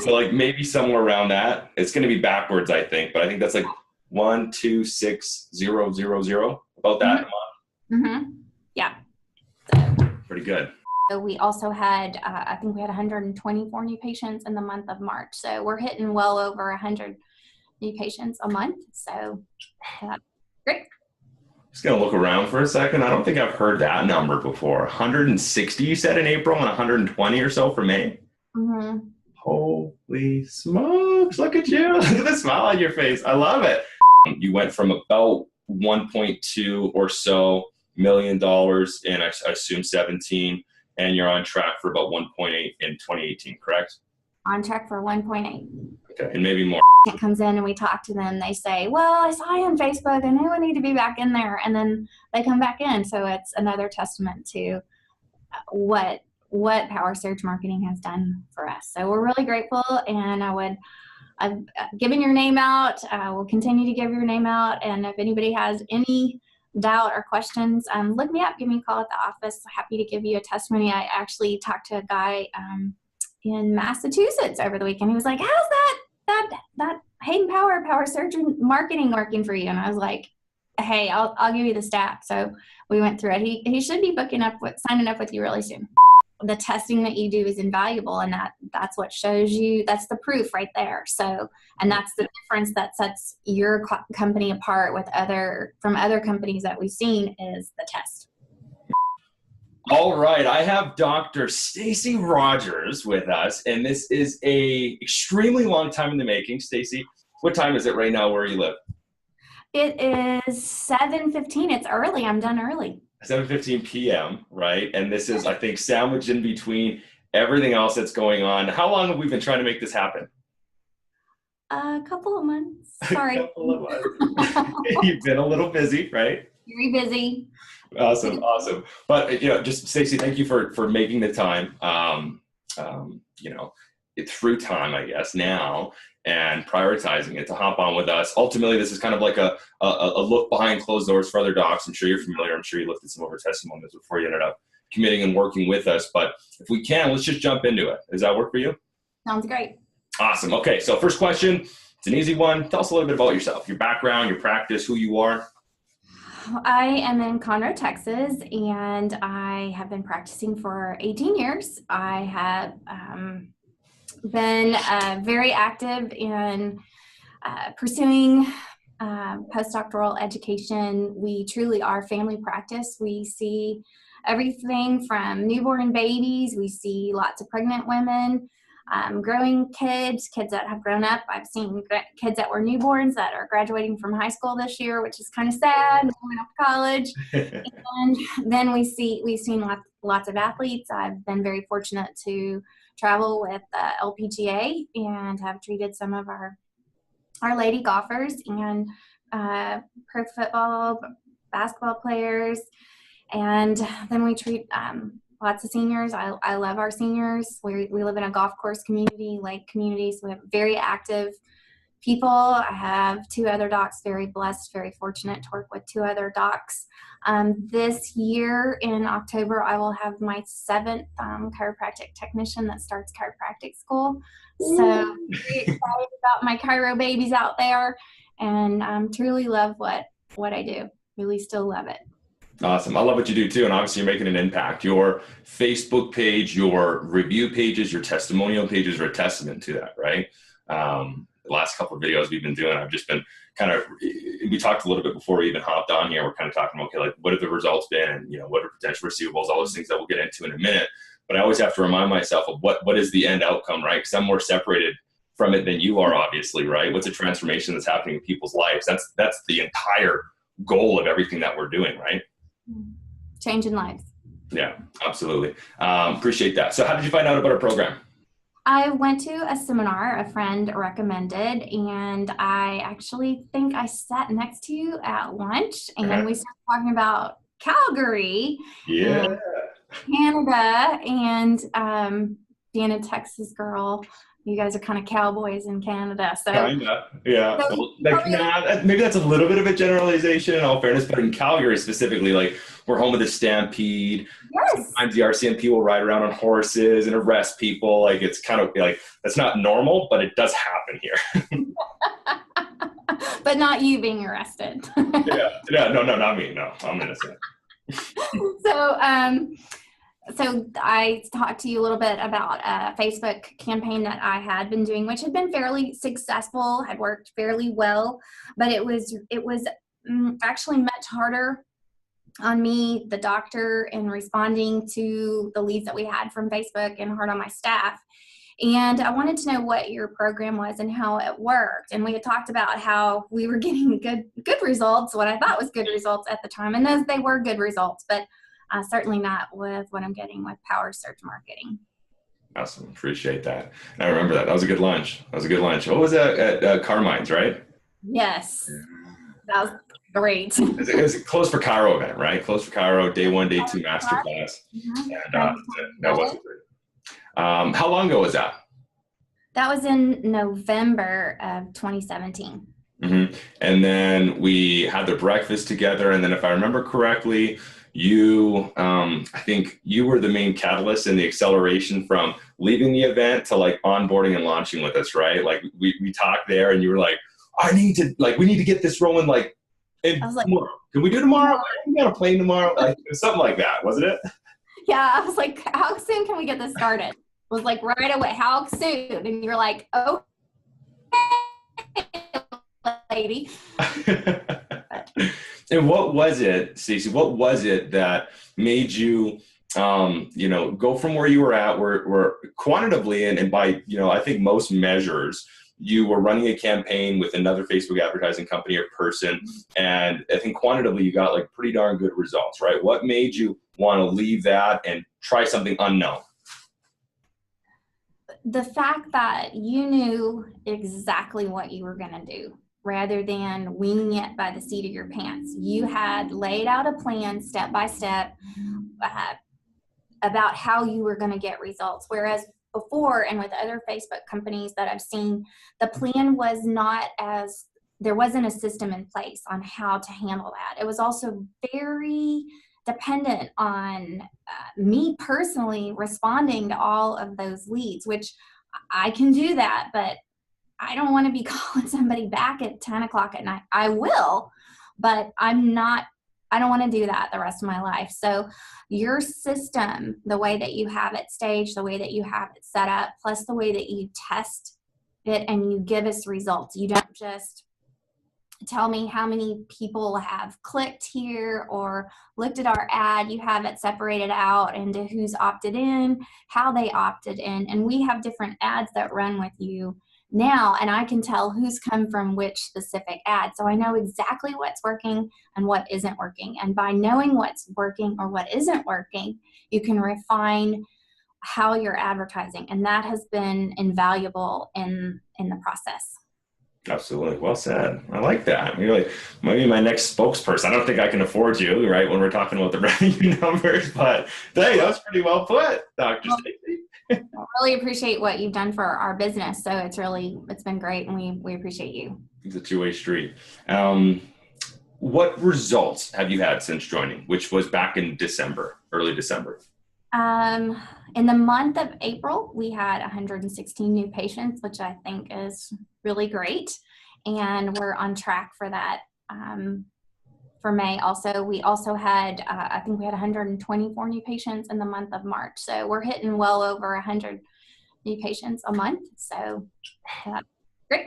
So like maybe somewhere around that. It's going to be backwards, I think, but I think that's like 126,000, about that. Mm-hmm. Yeah. Pretty good. So we also had, I think we had 124 new patients in the month of March. So we're hitting well over 100 new patients a month. So that's great. Just going to look around for a second. I don't think I've heard that number before. 160 you said in April and 120 or so for May? Mm-hmm. Holy smokes, look at you. Look at the smile on your face. I love it. You went from about 1.2 or so million dollars in, I assume, 17, and you're on track for about 1.8 in 2018, correct? On track for 1.8. Okay, and maybe more. It comes in and we talk to them. They say, well, I saw you on Facebook. I know I need to be back in there. And then they come back in. So it's another testament to what PowerSURGE marketing has done for us. So we're really grateful, and I've given your name out. I will continue to give your name out, and if anybody has any doubt or questions, look me up, give me a call at the office. Happy to give you a testimony. I actually talked to a guy in Massachusetts over the weekend. He was like, how's that Hayden PowerSURGE marketing working for you? And I was like, hey, I'll give you the stat. So we went through it. He should be signing up with you really soon. The testing that you do is invaluable, and that's what shows you, that's the proof right there. So, and that's the difference that sets your company apart from other companies that we've seen, is the test. All right, I have Dr. Stacey Rogers with us, and this is a extremely long time in the making. Stacey, what time is it right now where you live? It is 7:15. It's early. I'm done early. 7:15 p.m., right? And this is, I think, sandwiched in between everything else that's going on. How long have we been trying to make this happen? A couple of months. Sorry. A couple of months. You've been a little busy, right? Very busy. Awesome. But, just Stacey, thank you for making the time, through time, I guess, now, and prioritizing it to hop on with us. Ultimately, this is kind of like a look behind closed doors for other docs. I'm sure you're familiar. I'm sure you looked at some of our testimonials before you ended up committing and working with us. But if we can, let's just jump into it. Does that work for you? Sounds great. Awesome. Okay, so first question, it's an easy one. Tell us a little bit about yourself, your background, your practice, who you are. I am in Conroe, Texas, and I have been practicing for 18 years. I have been very active in pursuing postdoctoral education. We truly are family practice. We see everything from newborn babies. We see lots of pregnant women, growing kids that have grown up. I've seen kids that were newborns that are graduating from high school this year, which is kind of sad, going off to college. And then we've seen lots of athletes. I've been very fortunate to travel with LPGA and have treated some of our lady golfers and pro football, basketball players. And then we treat lots of seniors. I love our seniors. We live in a golf course community, lake community, so we have very active people. I have two other docs, very blessed, very fortunate to work with two other docs. This year in October, I will have my 7th chiropractic technician that starts chiropractic school. So very excited about my chiro babies out there, and truly love what I do. Really still love it. Awesome. I love what you do too. And obviously you're making an impact. Your Facebook page, your review pages, your testimonial pages are a testament to that, right? The last couple of videos we've been doing, I've just been we talked a little bit before we even hopped on here. We're kind of talking, okay, like what have the results been? What are potential receivables, all those things that we'll get into in a minute. But I always have to remind myself of what is the end outcome, right? Because I'm more separated from it than you are, obviously, right? What's a transformation that's happening in people's lives? That's the entire goal of everything that we're doing, right? Changing lives. Yeah, absolutely. Appreciate that. So how did you find out about our program? I went to a seminar a friend recommended, and I actually think I sat next to you at lunch, and we started talking about Calgary, yeah, Canada, and being a Texas girl, You guys are kind of cowboys in Canada. So, Kinda, yeah. so Well, like, maybe that's a little bit of a generalization in all fairness, but in Calgary specifically, like, we're home of the Stampede. yes. Sometimes the RCMP will ride around on horses and arrest people. Like, it's kind of like, that's not normal, but it does happen here. But not you being arrested. Yeah, no, not me. No, I'm innocent. So I talked to you a little bit about a Facebook campaign that I had been doing, which had been fairly successful, had worked fairly well, but it was actually much harder on me, the doctor, in responding to the leads that we had from Facebook, and hard on my staff. And I wanted to know what your program was and how it worked. And we had talked about how we were getting good results, what I thought was good results at the time, and they were good results, but certainly not with what I'm getting with PowerSURGE marketing. Awesome. Appreciate that. I remember that. That was a good lunch. What was that at Carmine's, right? Yes. That was great. It was Close for Chiro event, right? Close for Chiro, day 1, day 2 masterclass. Mm-hmm. And that was great. How long ago was that? That was in November of 2017. Mm-hmm. And then we had the breakfast together. And then if I remember correctly, you, I think you were the main catalyst in the acceleration from leaving the event to like onboarding and launching with us, right? Like we talked there and you were like, we need to get this rolling. Like, I was like, tomorrow. Can we do tomorrow? We got a plane tomorrow. Like, something like that, wasn't it? Yeah. I was like, how soon can we get this started? It was like right away. How soon? And you're like, okay, lady. And what was it, Stacey? What was it that made you, go from where you were at, where quantitatively and by, I think most measures, you were running a campaign with another Facebook advertising company or person, and I think quantitatively you got like pretty darn good results, right? What made you want to leave that and try something unknown? The fact that you knew exactly what you were going to do, rather than winging it by the seat of your pants. You had laid out a plan step by step about how you were going to get results. Whereas before, and with other Facebook companies that I've seen, the plan was there wasn't a system in place on how to handle that. It was also very dependent on me personally responding to all of those leads, which I can do that, but I don't want to be calling somebody back at 10 o'clock at night. I will, but I don't want to do that the rest of my life. So your system, the way that you have it staged, the way that you have it set up, plus the way that you test it and you give us results. You don't just tell me how many people have clicked here or looked at our ad. You have it separated out into who's opted in, how they opted in. And we have different ads that run with you now, and I can tell who's come from which specific ad. So I know exactly what's working and what isn't working. And by knowing what's working or what isn't working, you can refine how you're advertising. And that has been invaluable in the process. Absolutely. Well said. I like that. Maybe my next spokesperson. I don't think I can afford you, right, when we're talking about the revenue numbers, but hey, that was pretty well put, Dr. Stacey. I really appreciate what you've done for our business. So it's been great, and we appreciate you. It's a two-way street. What results have you had since joining, which was back in December, early December? In the month of April, we had 116 new patients, which I think is really great. And we're on track for that. For May also, we also had, I think we had 124 new patients in the month of March. So we're hitting well over 100 new patients a month. So great.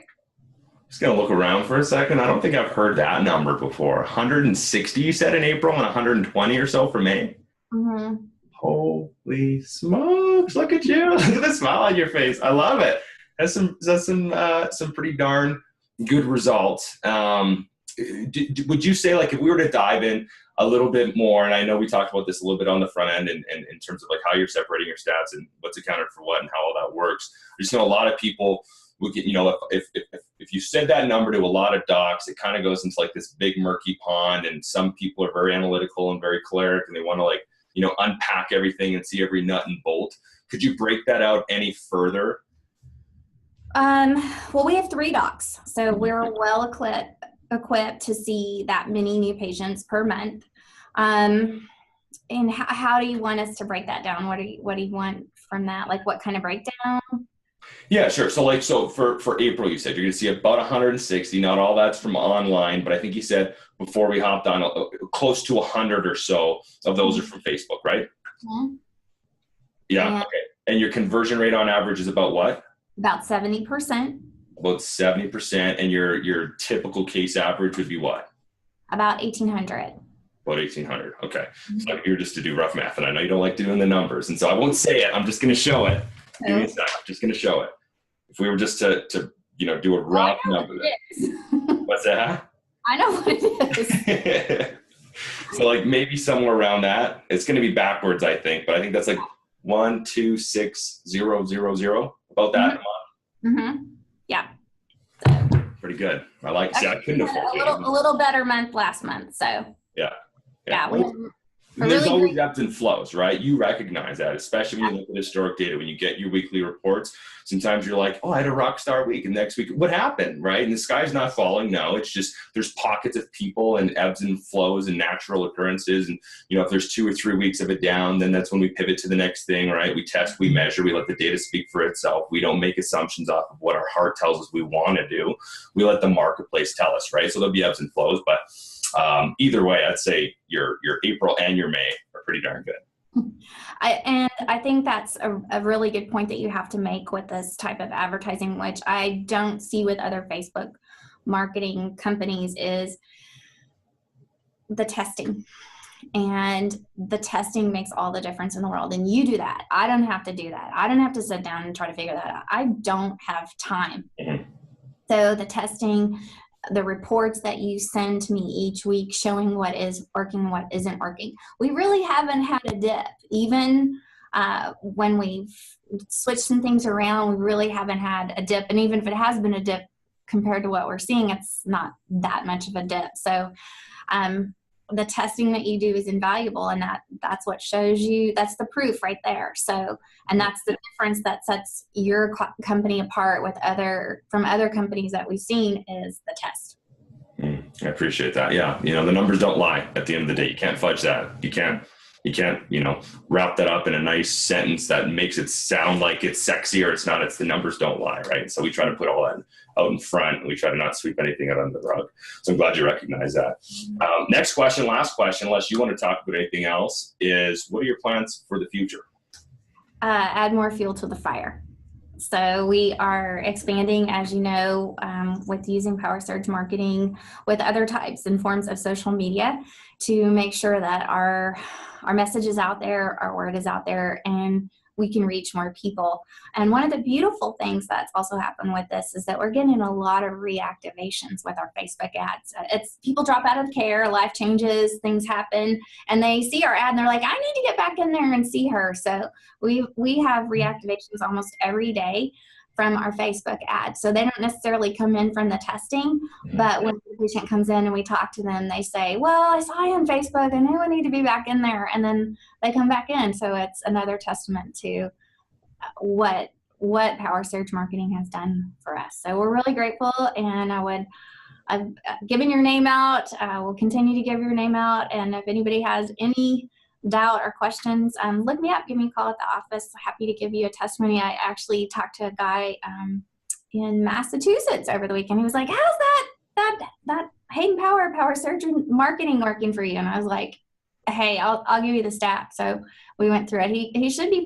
Just going to look around for a second. I don't think I've heard that number before. 160 you said in April and 120 or so for May? Mm-hmm. Holy smokes. Look at you. Look at the smile on your face. I love it. That's some pretty darn good results. Would you say, like, if we were to dive in a little bit more, and I know we talked about this a little bit on the front end and in terms of like how you're separating your stats and what's accounted for what and how all that works. I just know a lot of people would get, if you said that number to a lot of docs, it kind of goes into like this big murky pond, and some people are very analytical and very cleric and they want to unpack everything and see every nut and bolt. Could you break that out any further? Well, we have 3 docs, so we're well equipped to see that many new patients per month. And how do you want us to break that down? What do you want from that? Like what kind of breakdown? Yeah, sure. So for April, you said you're going to see about 160. Not all that's from online, but I think you said before we hopped on, close to 100 or so of those are from Facebook, right? Mm-hmm. Yeah. Okay. And your conversion rate on average is about what? About 70%. About 70%. And your typical case average would be what? About 1,800. About 1,800. Okay. So you're just to do rough math, and I know you don't like doing the numbers, and so I won't say it. I'm just going to show it. Give me a sec. I'm just going to show it. If we were just to do a rough number. What's that? I know what it is. So like maybe somewhere around that. It's going to be backwards, I think, but I think that's like 1,260,000, about that a month. Mm-hmm. Yeah. Pretty good. I like. See, I couldn't afford a little better month last month. So yeah. There's always ebbs and flows, right? You recognize that, especially when you look at historic data. When you get your weekly reports, sometimes you're like, oh, I had a rock star week, and next week, what happened, right? And the sky's not falling. No, it's just there's pockets of people and ebbs and flows and natural occurrences. And if there's 2 or 3 weeks of it down, then that's when we pivot to the next thing, right? We test, we measure, we let the data speak for itself. We don't make assumptions off of what our heart tells us we want to do. We let the marketplace tell us, right? So there'll be ebbs and flows, but either way, I'd say your April and your May are pretty darn good. I think that's a really good point that you have to make with this type of advertising, which I don't see with other Facebook marketing companies, is the testing. And the testing makes all the difference in the world. And you do that. I don't have to do that. I don't have to sit down and try to figure that out. I don't have time. Mm-hmm. So the testing, the reports that you send to me each week showing what is working and what isn't working. We really haven't had a dip. Even when we've switched some things around, we really haven't had a dip. And even if it has been a dip compared to what we're seeing, it's not that much of a dip. So the testing that you do is invaluable, and that's what shows you, that's the proof right there. So, and that's the difference that sets your company apart from other companies that we've seen, is the test. I appreciate that. Yeah. The numbers don't lie at the end of the day. You can't fudge that. You can't, wrap that up in a nice sentence that makes it sound like it's sexy or it's not. It's the numbers don't lie, right? So we try to put all that out in front, and we try to not sweep anything out under the rug. So I'm glad you recognize that. Next question, last question, unless you want to talk about anything else, is what are your plans for the future? Add more fuel to the fire. So we are expanding, as you know, with using PowerSURGE marketing with other types and forms of social media to make sure that our message is out there, our word is out there, and we can reach more people. And one of the beautiful things that's also happened with this is that we're getting a lot of reactivations with our Facebook ads. It's people drop out of care, life changes, things happen, and they see our ad and they're like, I need to get back in there and see her. So we have reactivations almost every day from our Facebook ads. So they don't necessarily come in from the testing, but when the patient comes in and we talk to them, they say, well, I saw you on Facebook, I know I need to be back in there. And then they come back in. So it's another testament to what PowerSURGE marketing has done for us. So we're really grateful, and I've given your name out. We'll continue to give your name out. And if anybody has any doubt or questions, look me up, give me a call at the office. Happy to give you a testimony. I actually talked to a guy in Massachusetts over the weekend. He was like, how's that Hayden PowerSURGE marketing working for you? And I was like, hey, I'll give you the stat. So we went through it. He should be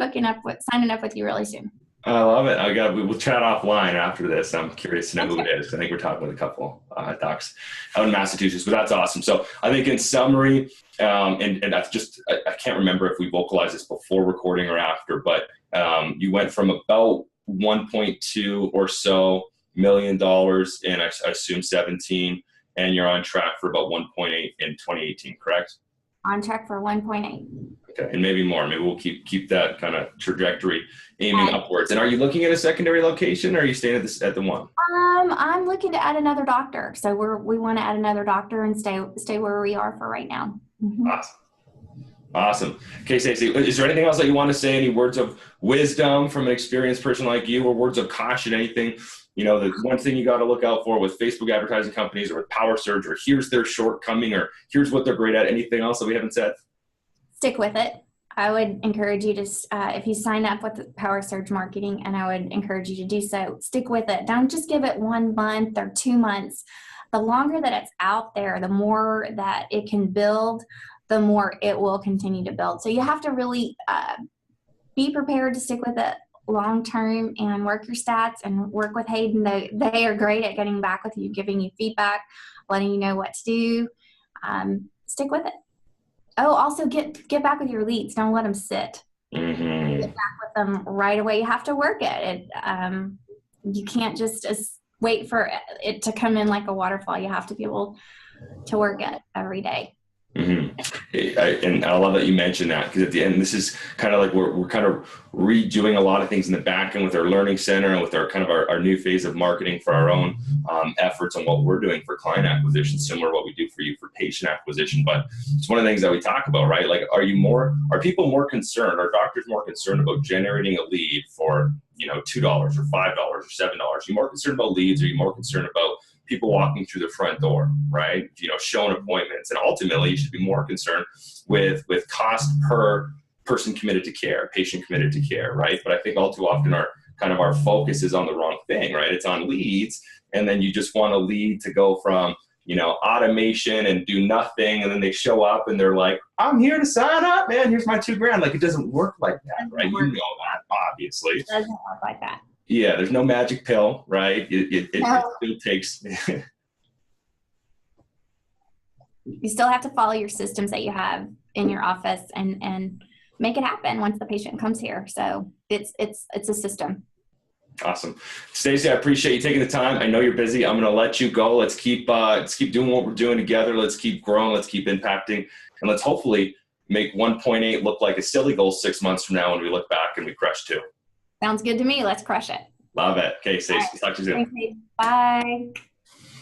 signing up with you really soon. I love it. We'll chat offline after this. I'm curious to know who it is. I think we're talking with a couple docs out in Massachusetts, but that's awesome. So I think in summary, and that's just, I can't remember if we vocalized this before recording or after, but you went from about 1.2 or so million dollars in, I assume 17, and you're on track for about 1.8 in 2018, correct? On track for 1.8. Okay, and maybe more. Maybe we'll keep that kind of trajectory aiming upwards. And are you looking at a secondary location, or are you staying at the one? I'm looking to add another doctor. So we want to add another doctor and stay where we are for right now. Mm-hmm. Awesome. Okay, Stacey, is there anything else that you want to say? Any words of wisdom from an experienced person like you, or words of caution, anything? You know, the one thing you got to look out for with Facebook advertising companies or with PowerSurge, or here's their shortcoming, or here's what they're great at. Anything else that we haven't said? Stick with it. I would encourage you to, if you sign up with PowerSurge marketing, and I would encourage you to do so, stick with it. Don't just give it 1 month or 2 months. The longer that it's out there, the more that it can build, the more it will continue to build. So you have to really be prepared to stick with it long term and work your stats and work with Hayden. They are great at getting back with you, giving you feedback, letting you know what to do. Stick with it. Oh, also get back with your leads. Don't let them sit. Mm-hmm. Get back with them right away. You have to work it. You can't just wait for it to come in like a waterfall. You have to be able to work it every day. Mm-hmm. And I love that you mentioned that, because at the end, this is kind of like we're kind of redoing a lot of things in the back end with our learning center and with our kind of our new phase of marketing for our own efforts on what we're doing for client acquisition, similar to what we do for you for patient acquisition. But it's one of the things that we talk about, right? Like, are people more concerned, are doctors more concerned about generating a lead for, $2 or $5 or $7? Are you more concerned about leads? Are you more concerned about people walking through the front door, right? Showing appointments. And ultimately, you should be more concerned with cost per person committed to care, patient committed to care, right? But I think all too often our focus is on the wrong thing, right? It's on leads. And then you just want a lead to go from, automation and do nothing. And then they show up and they're like, I'm here to sign up, man. Here's my $2,000. Like, it doesn't work like that, right? You know that, obviously. It doesn't work like that. Yeah, there's no magic pill, right? It still takes. You still have to follow your systems that you have in your office and make it happen once the patient comes here. So it's a system. Awesome. Stacey, I appreciate you taking the time. I know you're busy. I'm going to let you go. Let's keep doing what we're doing together. Let's keep growing. Let's keep impacting. And let's hopefully make 1.8 look like a silly goal 6 months from now when we look back and we crush 2. Sounds good to me. Let's crush it. Love it. Okay, Stacey, talk to you soon. Bye.